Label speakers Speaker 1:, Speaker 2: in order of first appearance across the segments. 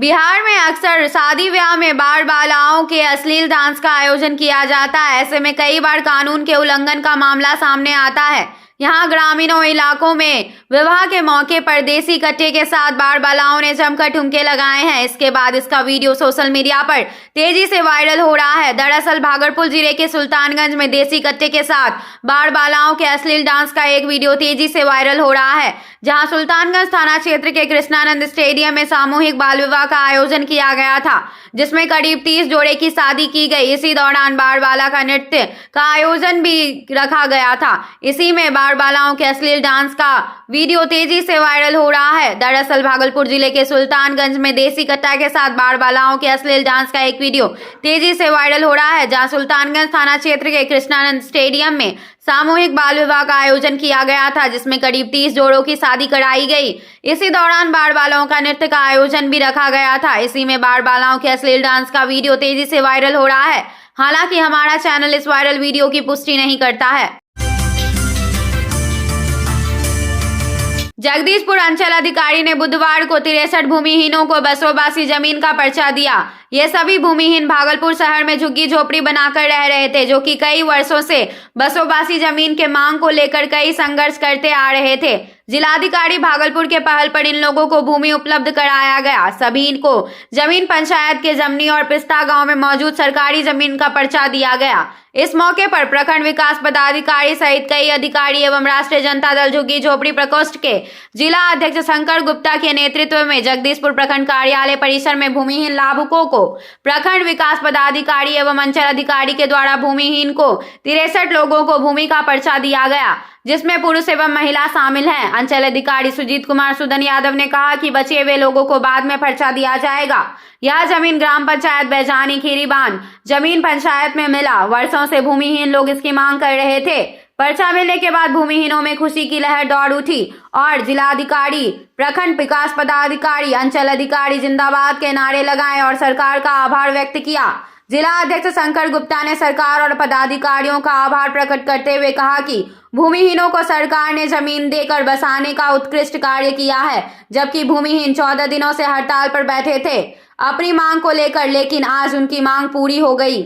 Speaker 1: बिहार में अक्सर शादी ब्याह में बाल बालाओं के अश्लील डांस का आयोजन किया जाता है। ऐसे में कई बार कानून के उल्लंघन का मामला सामने आता है। यहाँ ग्रामीणों इलाकों में विवाह के मौके पर देसी कट्टे के साथ बाल बालाओं ने जमकर ठुमके लगाए हैं। इसके बाद इसका वीडियो सोशल मीडिया पर तेजी से वायरल हो रहा है। दरअसल भागलपुर जिले के सुल्तानगंज में देसी कट्टे के साथ बाल बालाओं के अश्लील डांस का एक वीडियो तेजी से वायरल हो रहा है, जहां सुल्तानगंज थाना क्षेत्र के कृष्णानंद स्टेडियम में सामूहिक बाल विवाह का आयोजन किया गया था, जिसमें करीब 30 जोड़े की शादी की गई। इसी दौरान बाल बाला का नृत्य का आयोजन भी रखा गया था। इसी में बाल बालाओं के अश्लील डांस का वीडियो तेजी से वायरल हो रहा है। दरअसल भागलपुर जिले के सुल्तानगंज में देसी कट्टा के साथ बाल बालाओं के अश्लील डांस का एक वीडियो तेजी से वायरल हो रहा है, जहां सुल्तानगंज थाना क्षेत्र के कृष्णानंद स्टेडियम में सामूहिक बाल विवाह का आयोजन किया गया था, जिसमें करीब 30 जोड़ों की शादी कराई गई। इसी दौरान बाल बालाओं का नृत्य का आयोजन भी रखा गया था। इसी में बाल बालाओं के अश्लील डांस का वीडियो तेजी से वायरल हो रहा है। हालांकि हमारा चैनल इस वायरल वीडियो की पुष्टि नहीं करता है। जगदीशपुर अंचल अधिकारी ने बुधवार को 63 भूमिहीनों को बसोबासी जमीन का पर्चा दिया। ये सभी भूमिहीन भागलपुर शहर में झुग्गी झोपड़ी बनाकर रह रहे थे, जो कि कई वर्षों से बसोबासी जमीन के मांग को लेकर कई संघर्ष करते आ रहे थे। जिलाधिकारी भागलपुर के पहल पर इन लोगों को भूमि उपलब्ध कराया गया। सभी को जमीन पंचायत के जमनी और पिस्ता गांव में मौजूद सरकारी जमीन का पर्चा दिया गया। इस मौके पर प्रखंड विकास पदाधिकारी सहित कई अधिकारी एवं राष्ट्रीय जनता दल झुग्गी झोपड़ी प्रकोष्ठ के जिला अध्यक्ष शंकर गुप्ता के नेतृत्व में जगदीशपुर प्रखंड कार्यालय परिसर में भूमिहीन लाभुकों को प्रखंड विकास पदाधिकारी एवं अंचल अधिकारी के द्वारा भूमिहीन को 63 लोगों को भूमि का पर्चा दिया गया, जिसमें पुरुष एवं महिला शामिल हैं। अंचल अधिकारी सुजीत कुमार सुदन यादव ने कहा कि बचे हुए लोगों को बाद में पर्चा दिया जाएगा। यह जमीन ग्राम पंचायत बैजानी खीरीबान जमीन पंचायत में मिला। वर्षों से भूमिहीन लोग इसकी मांग कर रहे थे। पर्चा मिलने के बाद भूमिहीनों में खुशी की लहर दौड़ उठी और जिलाधिकारी, प्रखंड विकास पदाधिकारी, अंचल अधिकारी जिंदाबाद के नारे लगाए और सरकार का आभार व्यक्त किया। जिला अध्यक्ष शंकर गुप्ता ने सरकार और पदाधिकारियों का आभार प्रकट करते हुए कहा कि भूमिहीनों को सरकार ने जमीन देकर बसाने का उत्कृष्ट कार्य किया है, जबकि भूमिहीन 14 दिनों से हड़ताल पर बैठे थे अपनी मांग को लेकर, लेकिन आज उनकी मांग पूरी हो गई।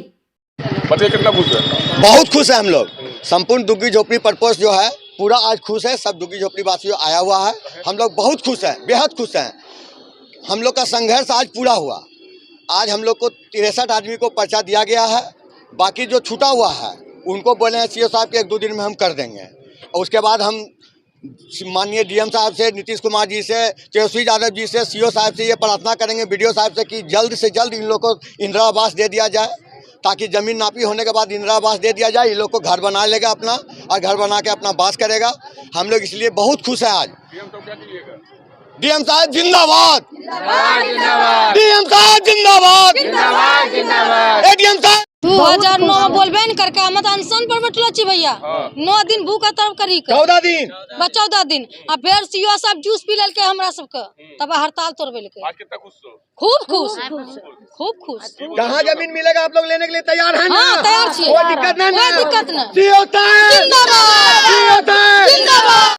Speaker 2: बताइए कितना खुश है?
Speaker 3: बहुत खुश है हम लोग। संपूर्ण दुग्गी झोपड़ी प्रकोष्ठ जो है पूरा आज खुश है। सब दुग्गी झोपड़ी वासियों आया हुआ है। हम लोग बहुत खुश हैं, बेहद खुश हैं। हम लोग का संघर्ष आज पूरा हुआ। आज हम लोग को 63 आदमी को पर्चा दिया गया है। बाकी जो छूटा हुआ है उनको बोले हैं सीओ साहब के 1-2 दिन में हम कर देंगे। और उसके बाद हम माननीय डीएम साहब से, नीतीश कुमार जी से, तेजस्वी यादव जी से, सीओ साहब से ये प्रार्थना करेंगे, बीडीओ साहब से, कि जल्द से जल्द इन लोग को इंदिरा आवास दे दिया जाए, ताकि जमीन नापी होने के बाद इंदिरा आवास दे दिया जाए। इन लोग को घर बना लेगा अपना, और घर बना के अपना वास करेगा। हम लोग इसलिए बहुत खुश है आज। डीएम साहब जिंदाबाद, डीएम साहब जिंदाबाद, डीएम साहब
Speaker 4: 2009 में बोलबे न करके हम अनशन पर बैठलो छी भैया। 9 दिन भूख हड़ताल करी के
Speaker 3: 14 दिन
Speaker 4: 14 दिन आ फिर सीओ साहब जूस पी लेलके हमरा सबके, तब हड़ताल तोड़बेलके।
Speaker 2: आज कितना खुश हो?
Speaker 4: खूब खुश, खूब खुश।
Speaker 3: जहाँ जमीन मिलेगा आप लोग लेने के लिए तैयार हैं ना?
Speaker 4: हाँ, तैयार छी।
Speaker 3: कोई दिक्कत नहीं,
Speaker 4: कोई दिक्कत नहीं।
Speaker 3: सीओ साहब जिंदाबाद, सीओ साहब
Speaker 4: जिंदाबाद।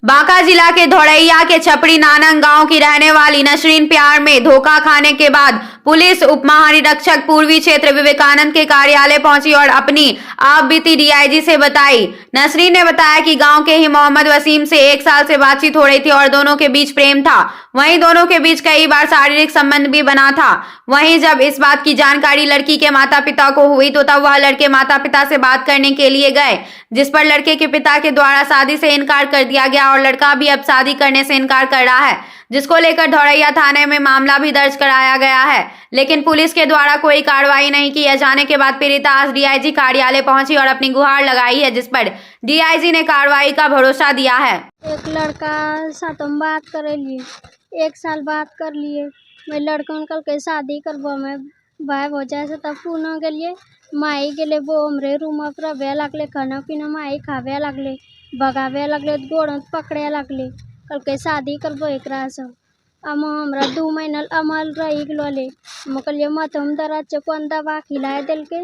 Speaker 1: बांका जिला के धोरैया के छपड़ी नानंग गांव की रहने वाली नसरीन प्यार में धोखा खाने के बाद पुलिस उप महानिरीक्षक पूर्वी क्षेत्र विवेकानंद के कार्यालय पहुंची और अपनी आप बीती डीआईजी से बताई। नसरीन ने बताया कि गांव के ही मोहम्मद वसीम से 1 साल से बातचीत हो रही थी और दोनों के बीच प्रेम था। वहीं दोनों के बीच कई बार शारीरिक संबंध भी बना था। वहीं जब इस बात की जानकारी लड़की के माता पिता को हुई तो तब वह लड़के माता पिता से बात करने के लिए गए, जिस पर लड़के के पिता के द्वारा शादी से इनकार कर दिया गया और लड़का भी अब शादी करने से इनकार कर रहा है, जिसको लेकर धोरैया थाने में मामला भी दर्ज कराया गया है। लेकिन पुलिस के द्वारा कोई कार्रवाई नहीं किए जाने के बाद पीड़िता आज डीआईजी कार्यालय पहुंची और अपनी गुहार लगाई है, जिस पर डीआईजी ने कार्रवाई का भरोसा दिया है।
Speaker 5: एक लड़का साथ हम बात करे लिए, 1 साल बात कर लिए। मैं लड़का कल के शादी करबो में भाई हो जाए से तब पुनः गलिए माई गेले वो हमरे रूम पर रहे लगले, खाना पीना माई खावे लगले, भगावे लगले, गोड़ पकड़े लगले। कल के शादी करबो एकरा से हमरा 2 महीना अमल रही गलोले। हम कहलिए मत हम दर्द कौन दवा खिलाए दिल के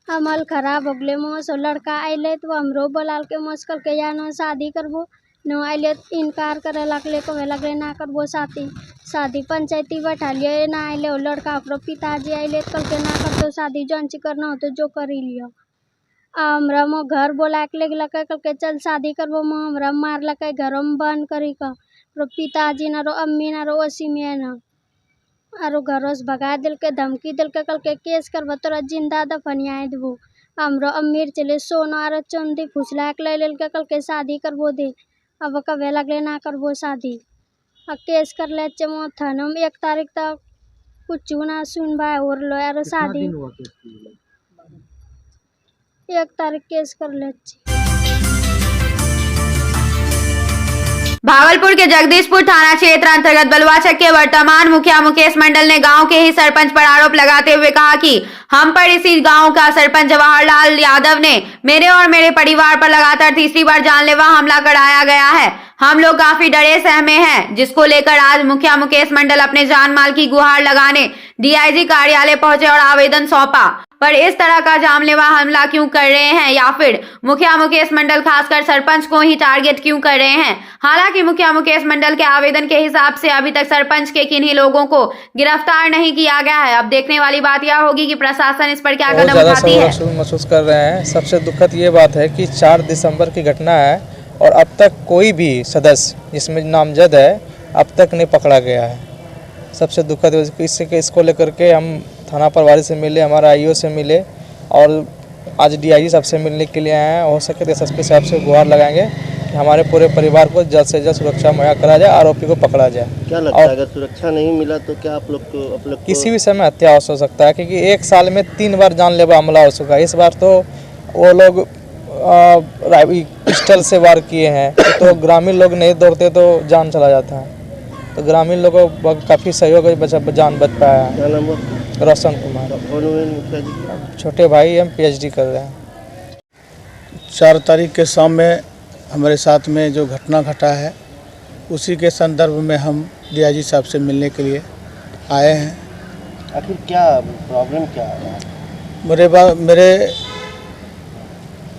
Speaker 5: अमल खराब हो गए। मोस लड़का अले तो हमरो बोलाल के मोस कल के या न शादी करबो न अले इनकार करे लगले, कहे लगले ना करबो शादी पंचायती बैठा लिए ना अले। लड़का ओकरो पिताजी अले कल के ना करतो शादी, जौन ची करना हो तो जो करी लियो। हमरा मो घर बोला के ले कल के चल शादी करबो, मो हमरा मार लके घर में बंद करी का। रो पिताजी ना रो अम्मी ना रो ओसी में ना आरो घर से भगा दिल के, धमकी दिल के, कल के केस करबो तोरा जिंदा दफनिया देबो। हमरो अमीर चले सोना आरो चांदी फुसला के ले के कल के शादी करबो दे। अब कहे लगले ना करबो शादी, आ केस कर ले चमो थाना में 1 तारीख तक कुछ ना सुनवाई हो रलो यार। शादी 1 तारीख केस कर ले।
Speaker 1: भागलपुर के जगदीशपुर थाना क्षेत्र अंतर्गत बलुआचक के वर्तमान मुखिया मुकेश मंडल ने गांव के ही सरपंच पर आरोप लगाते हुए कहा कि हम पर इसी गांव का सरपंच जवाहरलाल यादव ने मेरे और मेरे परिवार पर लगातार तीसरी बार जानलेवा हमला कराया गया है। हम लोग काफी डरे सहमे हैं, जिसको लेकर आज मुखिया मुकेश मंडल अपने जान माल की गुहार लगाने डीआईजी कार्यालय पहुंचे और आवेदन सौंपा। पर इस तरह का जानलेवा हमला क्यों कर रहे हैं, या फिर मुखिया मुकेश मंडल खासकर सरपंच को ही टारगेट क्यों कर रहे हैं। हालांकि मुखिया मुकेश मंडल के आवेदन के हिसाब से अभी तक सरपंच के किन्हीं लोगों को गिरफ्तार नहीं किया गया है। अब देखने वाली बात यह होगी कि प्रशासन इस पर क्या कदम उठाती है।
Speaker 6: महसूस कर रहे हैं। सबसे दुखद ये बात है कि 4 दिसंबर की घटना है और अब तक कोई भी सदस्य जिसमें नामजद है अब तक नहीं पकड़ा गया है। सबसे दुखद इसको लेकर के हम थाना प्रभारी से मिले, हमारा आईओ से मिले और आज डीआईजी साहब से मिलने के लिए आए हैं। हो सके तो एसएसपी साहब से गुहार लगाएंगे कि हमारे पूरे परिवार को जल्द से जल्द सुरक्षा मुहैया करा जाए, आरोपी को पकड़ा जाए।
Speaker 7: क्या लगता है अगर सुरक्षा नहीं मिला तो क्या आप लोग को
Speaker 6: किसी भी समय हत्या हो सकता है, क्योंकि 1 साल में 3 बार जानलेवा हमला हो चुका है। इस बार तो वो लोग पिस्टल से वार किए हैं, तो ग्रामीण लोग नहीं दौड़ते तो जान चला जाता है। तो ग्रामीण लोगों को काफ़ी सहयोग जान बच पाया है।
Speaker 7: क्या नाम है?
Speaker 6: रोशन कुमार।
Speaker 7: मुखिया जी
Speaker 6: छोटे भाई हम पीएचडी कर रहे हैं।
Speaker 8: 4 तारीख के शाम में हमारे साथ में जो घटना घटा है उसी के संदर्भ में हम डीआईजी साहब से मिलने के लिए आए हैं।
Speaker 7: आखिर क्या प्रॉब्लम क्या है?
Speaker 8: मेरे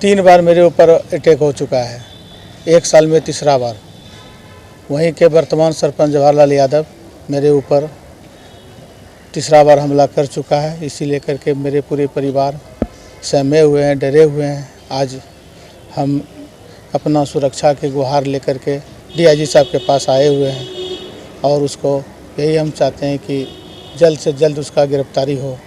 Speaker 8: 3 बार मेरे ऊपर अटैक हो चुका है, 1 साल में तीसरा बार। वहीं के वर्तमान सरपंच जवाहरलाल यादव मेरे ऊपर तीसरा बार हमला कर चुका है। इसी लेकर के मेरे पूरे परिवार सहमे हुए हैं, डरे हुए हैं। आज हम अपना सुरक्षा के गुहार लेकर के डीआईजी साहब के पास आए हुए हैं और उसको यही हम चाहते हैं कि जल्द से जल्द उसका गिरफ्तारी हो।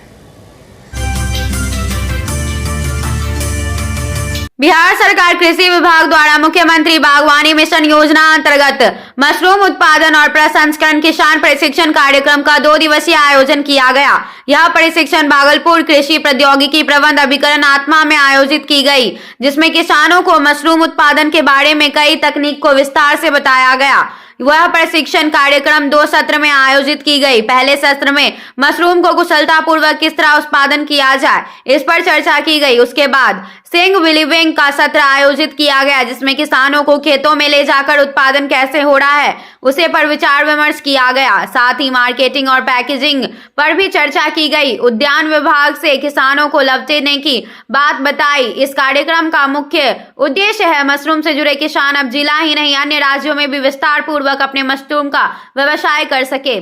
Speaker 1: बिहार सरकार कृषि विभाग द्वारा मुख्यमंत्री बागवानी मिशन योजना अंतर्गत मशरूम उत्पादन और प्रसंस्करण किसान प्रशिक्षण कार्यक्रम का 2 दिवसीय आयोजन किया गया। यह प्रशिक्षण भागलपुर कृषि प्रौद्योगिकी प्रबंध अभिकरण आत्मा में आयोजित की गई, जिसमें किसानों को मशरूम उत्पादन के बारे में कई तकनीक को विस्तार से बताया गया। वह प्रशिक्षण कार्यक्रम 2 सत्र में आयोजित की गई। पहले सत्र में मशरूम को कुशलतापूर्वक किस तरह उत्पादन किया जाए, इस पर चर्चा की गई। उसके बाद सिंग विलिविंग का सत्र आयोजित किया गया, जिसमें किसानों को खेतों में ले जाकर उत्पादन कैसे हो रहा है उसे पर विचार विमर्श किया गया। साथ ही मार्केटिंग और पैकेजिंग पर भी चर्चा की गई। उद्यान विभाग से किसानों को लाभ देने की बात बताई। इस कार्यक्रम का मुख्य उद्देश्य है मशरूम से जुड़े किसान अब जिला ही नहीं अन्य राज्यों में भी विस्तार पूर्वक अपने मशरूम का व्यवसाय कर सके।